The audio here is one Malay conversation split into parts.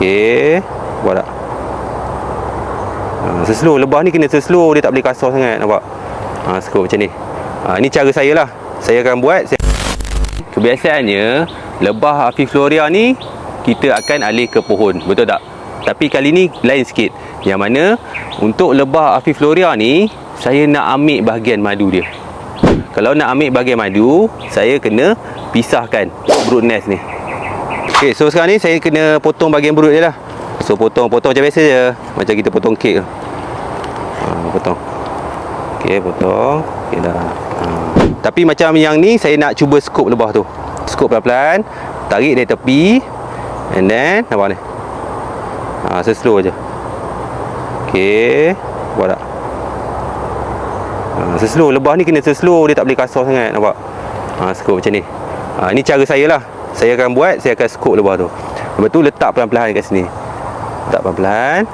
Okey, buat tak? Slow, lebah ni kena slow, dia tak boleh kasar sangat, nampak? Skop macam ni. Ini cara saya lah. Saya akan buat. Kebiasaannya lebah Aviflora ni kita akan alih ke pohon, betul tak? Tapi kali ni lain sikit. Yang mana untuk lebah Aviflora ni saya nak ambil bahagian madu dia. Kalau nak ambil bahagian madu, saya kena pisahkan brood nest ni. Okey, so sekarang ni saya kena potong bahagian brood dia lah. So potong macam biasa je, macam kita potong kek tu. Potong. Okey, potong. Okey dah. Tapi macam yang ni saya nak cuba skop lebah tu. Skop pelan-pelan, tarik dari tepi, and then nampak ni. Slow je. Okey, buat tak? Slow, lebah ni kena slow, dia tak boleh kasar sangat, nampak? Skop macam ni. Ini cara saya lah. Saya akan buat, saya akan skop lebah tu. Lepas tu letak pelan-pelan kat sini. Letak pelan-pelan.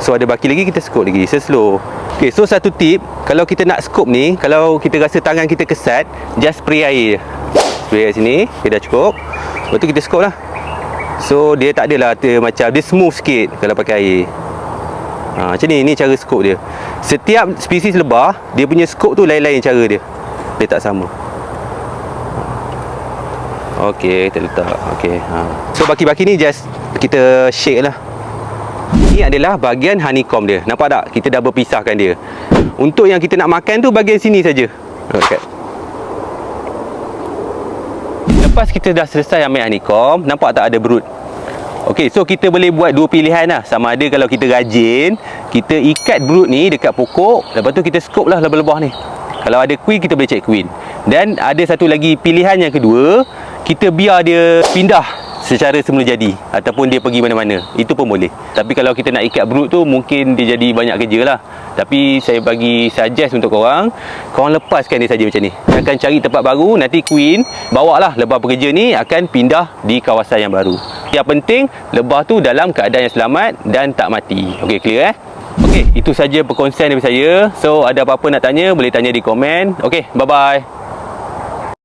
So ada baki lagi, kita skop lagi, slow. Okay, so satu tip, kalau kita nak skop ni, kalau kita rasa tangan kita kesat, just spray air je. Spray air sini, okay, dah cukup. Lepas tu kita skop lah. So dia tak adalah macam, dia smooth sikit kalau pakai air. Macam ni cara skop dia. Setiap spesies lebah, dia punya skop tu lain-lain cara dia. Dia tak sama. Okey, kita letak. Okey. So baki-baki ni just kita shake lah. Ini adalah bahagian honeycomb dia. Nampak tak? Kita dah berpisahkan dia. Untuk yang kita nak makan tu bahagian sini saja. Dekat. Lepas kita dah selesai ambil honeycomb, nampak tak ada brood? Okey, so kita boleh buat dua pilihan lah. Sama ada kalau kita rajin, kita ikat brood ni dekat pokok, lepas tu kita skop lah lebah-lebah ni. Kalau ada queen, kita boleh check queen. Dan ada satu lagi pilihan yang kedua, kita biar dia pindah secara semula jadi, ataupun dia pergi mana-mana, itu pun boleh. Tapi kalau kita nak ikat brood tu, mungkin dia jadi banyak kerja lah. Tapi saya bagi suggest untuk korang lepaskan dia saja macam ni. Dia akan cari tempat baru, nanti queen bawa lah lebah pekerja ni akan pindah di kawasan yang baru. Yang penting lebah tu dalam keadaan yang selamat dan tak mati. Okey, clear Okey, itu saja perkongsian dari saya. So ada apa-apa nak tanya, boleh tanya di komen. Okey, bye bye.